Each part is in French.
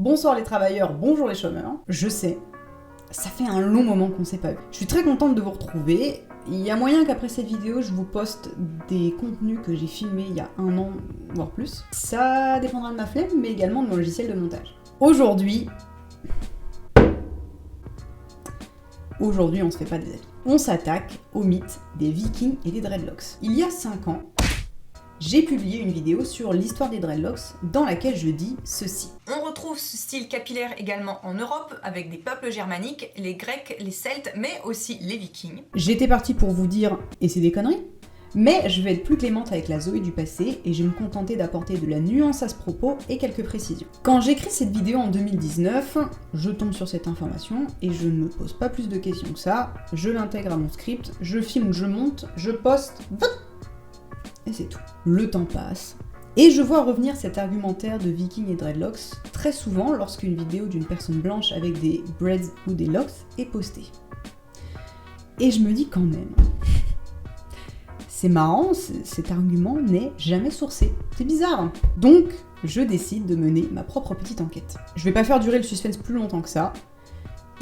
Bonsoir les travailleurs, bonjour les chômeurs. Je sais, ça fait un long moment qu'on s'est pas vu. Je suis très contente de vous retrouver. Il y a moyen qu'après cette vidéo, je vous poste des contenus que j'ai filmés il y a un an, voire plus. Ça dépendra de ma flemme, mais également de mon logiciel de montage. Aujourd'hui, on se fait pas des amis. On s'attaque au mythe des Vikings et des dreadlocks. Il y a 5 ans, j'ai publié une vidéo sur l'histoire des dreadlocks dans laquelle je dis ceci. On retrouve ce style capillaire également en Europe avec des peuples germaniques, les Grecs, les Celtes, mais aussi les Vikings. J'étais partie pour vous dire, et c'est des conneries, mais je vais être plus clémente avec la Zoé du passé et je vais me contenter d'apporter de la nuance à ce propos et quelques précisions. Quand j'écris cette vidéo en 2019, je tombe sur cette information et je ne me pose pas plus de questions que ça, je l'intègre à mon script, je filme, je monte, je poste, et c'est tout. Le temps passe, et je vois revenir cet argumentaire de Vikings et dreadlocks très souvent lorsqu'une vidéo d'une personne blanche avec des dreads ou des locks est postée. Et je me dis quand même, c'est marrant, cet argument n'est jamais sourcé. C'est bizarre. Donc, je décide de mener ma propre petite enquête. Je vais pas faire durer le suspense plus longtemps que ça.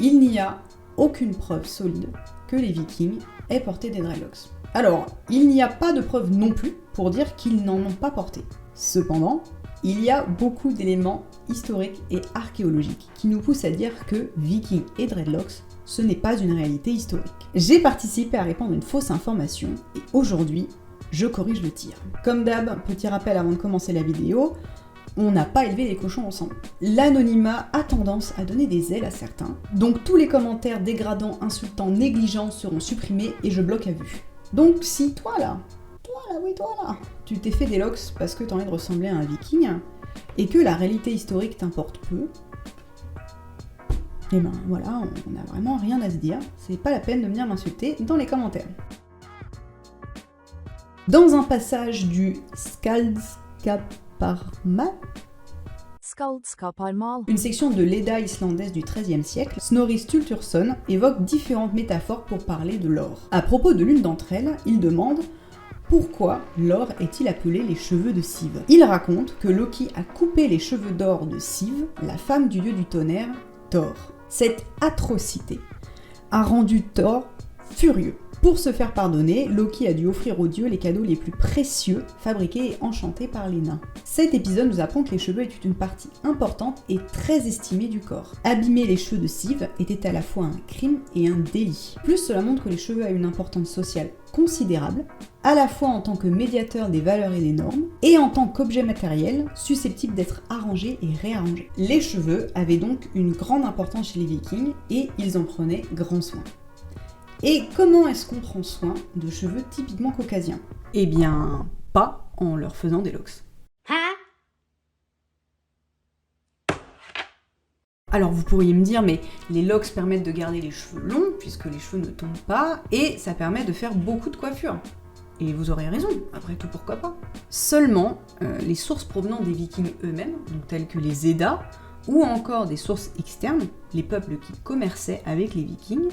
Il n'y a aucune preuve solide que les Vikings aient porté des dreadlocks. Alors, il n'y a pas de preuve non plus pour dire qu'ils n'en ont pas porté. Cependant, il y a beaucoup d'éléments historiques et archéologiques qui nous poussent à dire que Vikings et dreadlocks, ce n'est pas une réalité historique. J'ai participé à répandre une fausse information et aujourd'hui, je corrige le tir. Comme d'hab, petit rappel avant de commencer la vidéo, on n'a pas élevé les cochons ensemble. L'anonymat a tendance à donner des ailes à certains, donc tous les commentaires dégradants, insultants, négligents seront supprimés et je bloque à vue. Donc si toi là, tu t'es fait des locks parce que t'as envie de ressembler à un viking, et que la réalité historique t'importe peu, et ben voilà, on n'a vraiment rien à se dire, c'est pas la peine de venir m'insulter dans les commentaires. Dans un passage du Skaldskaparmal, une section de l'Edda islandaise du XIIIe siècle, Snorri Sturluson évoque différentes métaphores pour parler de l'or. À propos de l'une d'entre elles, il demande pourquoi l'or est-il appelé les cheveux de Sif. Il raconte que Loki a coupé les cheveux d'or de Sif, la femme du dieu du tonnerre, Thor. Cette atrocité a rendu Thor furieux. Pour se faire pardonner, Loki a dû offrir aux dieux les cadeaux les plus précieux, fabriqués et enchantés par les nains. Cet épisode nous apprend que les cheveux étaient une partie importante et très estimée du corps. Abîmer les cheveux de Sif était à la fois un crime et un délit. Plus cela montre que les cheveux avaient une importance sociale considérable, à la fois en tant que médiateur des valeurs et des normes, et en tant qu'objet matériel susceptible d'être arrangé et réarrangé. Les cheveux avaient donc une grande importance chez les Vikings et ils en prenaient grand soin. Et comment est-ce qu'on prend soin de cheveux typiquement caucasiens ? Eh bien, pas en leur faisant des locks. Alors vous pourriez me dire, mais les locks permettent de garder les cheveux longs, puisque les cheveux ne tombent pas, et ça permet de faire beaucoup de coiffures. Et vous aurez raison, après tout pourquoi pas. Seulement, les sources provenant des Vikings eux-mêmes, donc telles que les Edda, ou encore des sources externes, les peuples qui commerçaient avec les Vikings,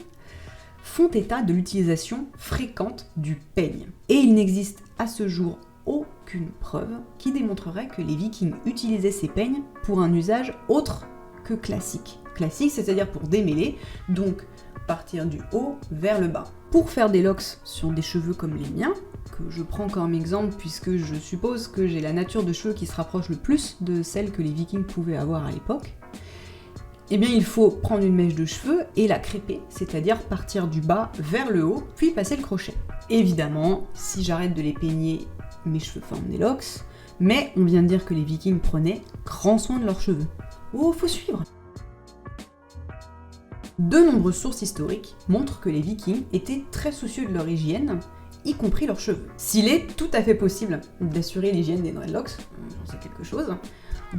font état de l'utilisation fréquente du peigne. Et il n'existe à ce jour aucune preuve qui démontrerait que les Vikings utilisaient ces peignes pour un usage autre que classique. Classique, c'est-à-dire pour démêler, donc partir du haut vers le bas. Pour faire des locks sur des cheveux comme les miens, que je prends comme exemple puisque je suppose que j'ai la nature de cheveux qui se rapproche le plus de celle que les Vikings pouvaient avoir à l'époque, eh bien il faut prendre une mèche de cheveux et la crêper, c'est-à-dire partir du bas vers le haut, puis passer le crochet. Évidemment, si j'arrête de les peigner, mes cheveux forment des locks, mais on vient de dire que les Vikings prenaient grand soin de leurs cheveux. Oh, faut suivre! De nombreuses sources historiques montrent que les Vikings étaient très soucieux de leur hygiène, y compris leurs cheveux. S'il est tout à fait possible d'assurer l'hygiène des dreadlocks, j'en sais quelque chose,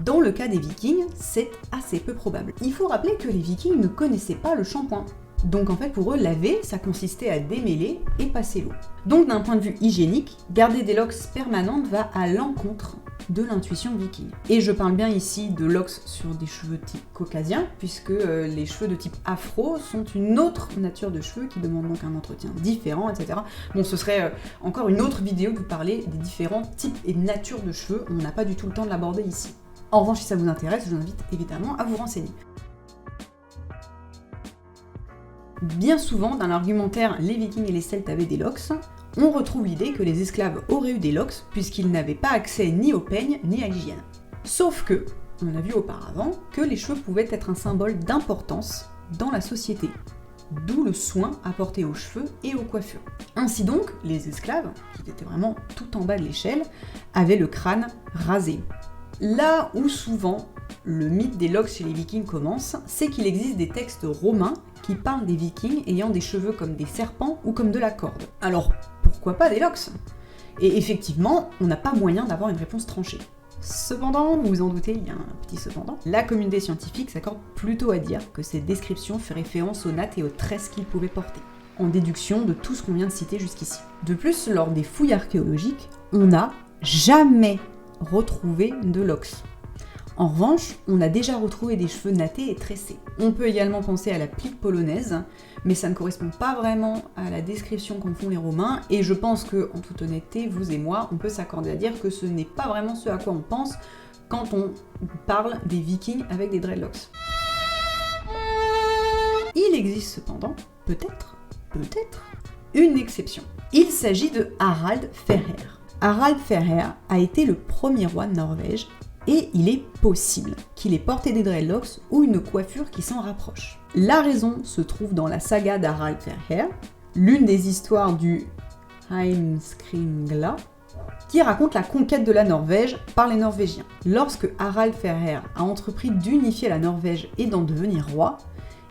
dans le cas des Vikings, c'est assez peu probable. Il faut rappeler que les Vikings ne connaissaient pas le shampoing. Donc en fait pour eux, laver, ça consistait à démêler et passer l'eau. Donc d'un point de vue hygiénique, garder des locks permanentes va à l'encontre de l'intuition viking. Et je parle bien ici de locks sur des cheveux type caucasien, puisque les cheveux de type afro sont une autre nature de cheveux qui demande donc un entretien différent, etc. Bon, ce serait encore une autre vidéo de vous parler des différents types et natures de cheveux, on n'a pas du tout le temps de l'aborder ici. En revanche, si ça vous intéresse, je vous invite évidemment à vous renseigner. Bien souvent, dans l'argumentaire « les Vikings et les Celtes avaient des locks », on retrouve l'idée que les esclaves auraient eu des locks puisqu'ils n'avaient pas accès ni au peigne ni à l'hygiène. Sauf que, on a vu auparavant que les cheveux pouvaient être un symbole d'importance dans la société, d'où le soin apporté aux cheveux et aux coiffures. Ainsi donc, les esclaves, qui étaient vraiment tout en bas de l'échelle, avaient le crâne rasé. Là où souvent le mythe des locks chez les Vikings commence, c'est qu'il existe des textes romains qui parlent des Vikings ayant des cheveux comme des serpents ou comme de la corde. Alors, pourquoi pas des locks? Et effectivement, on n'a pas moyen d'avoir une réponse tranchée. Cependant, vous vous en doutez, il y a un petit cependant, la communauté scientifique s'accorde plutôt à dire que ces descriptions font référence aux nattes et aux tresses qu'ils pouvaient porter, en déduction de tout ce qu'on vient de citer jusqu'ici. De plus, lors des fouilles archéologiques, on n'a jamais retrouvé de locks. En revanche, on a déjà retrouvé des cheveux nattés et tressés. On peut également penser à la plique polonaise, mais ça ne correspond pas vraiment à la description qu'en font les Romains, et je pense que, en toute honnêteté, vous et moi, on peut s'accorder à dire que ce n'est pas vraiment ce à quoi on pense quand on parle des Vikings avec des dreadlocks. Il existe cependant, peut-être, une exception. Il s'agit de Harald Fairhair. Harald Fairhair a été le premier roi de Norvège, et il est possible qu'il ait porté des dreadlocks ou une coiffure qui s'en rapproche. La raison se trouve dans la saga d'Harald Fairhair, l'une des histoires du Heimskringla, qui raconte la conquête de la Norvège par les Norvégiens. Lorsque Harald Fairhair a entrepris d'unifier la Norvège et d'en devenir roi,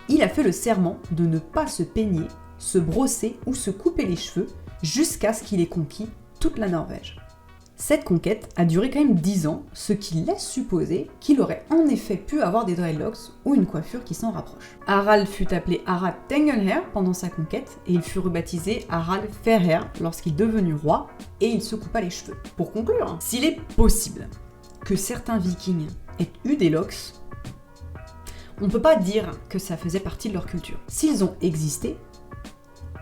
il a fait le serment de ne pas se peigner, se brosser ou se couper les cheveux jusqu'à ce qu'il ait conquis toute la Norvège. Cette conquête a duré quand même 10 ans, ce qui laisse supposer qu'il aurait en effet pu avoir des dreadlocks ou une coiffure qui s'en rapproche. Harald fut appelé Harald Tengelhair pendant sa conquête et il fut rebaptisé Harald Fairhair lorsqu'il devenu roi et il se coupa les cheveux. Pour conclure, s'il est possible que certains vikings aient eu des locks, on ne peut pas dire que ça faisait partie de leur culture. S'ils ont existé,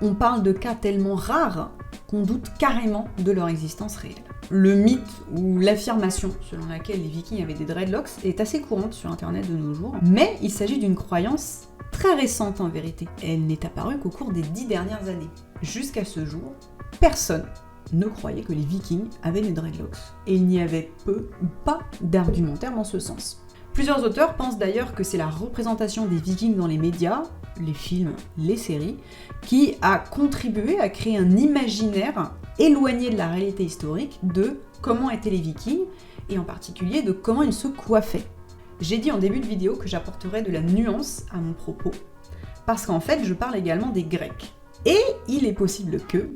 on parle de cas tellement rares qu'on doute carrément de leur existence réelle. Le mythe ou l'affirmation selon laquelle les Vikings avaient des dreadlocks est assez courante sur internet de nos jours, mais il s'agit d'une croyance très récente en vérité. Elle n'est apparue qu'au cours des 10 dernières années. Jusqu'à ce jour, personne ne croyait que les Vikings avaient des dreadlocks. Et il n'y avait peu ou pas d'argumentaire dans ce sens. Plusieurs auteurs pensent d'ailleurs que c'est la représentation des Vikings dans les médias, les films, les séries, qui a contribué à créer un imaginaire éloigné de la réalité historique de comment étaient les Vikings, et en particulier de comment ils se coiffaient. J'ai dit en début de vidéo que j'apporterais de la nuance à mon propos, parce qu'en fait je parle également des Grecs. Et il est possible que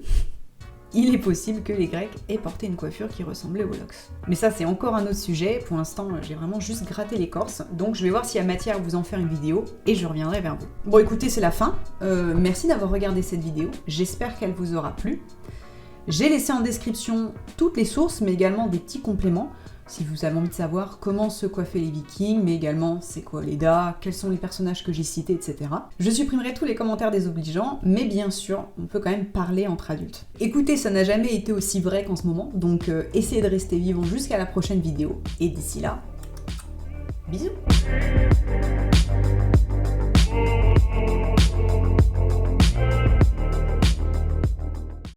les Grecs aient porté une coiffure qui ressemblait aux locks. Mais ça c'est encore un autre sujet, pour l'instant j'ai vraiment juste gratté l'écorce, donc je vais voir s'il y a matière à vous en faire une vidéo, et je reviendrai vers vous. Bon écoutez, c'est la fin, merci d'avoir regardé cette vidéo, j'espère qu'elle vous aura plu. J'ai laissé en description toutes les sources, mais également des petits compléments, si vous avez envie de savoir comment se coiffaient les Vikings, mais également c'est quoi l'Edda, quels sont les personnages que j'ai cités, etc. Je supprimerai tous les commentaires désobligeants, mais bien sûr, on peut quand même parler entre adultes. Écoutez, ça n'a jamais été aussi vrai qu'en ce moment, donc essayez de rester vivant jusqu'à la prochaine vidéo, et d'ici là, bisous.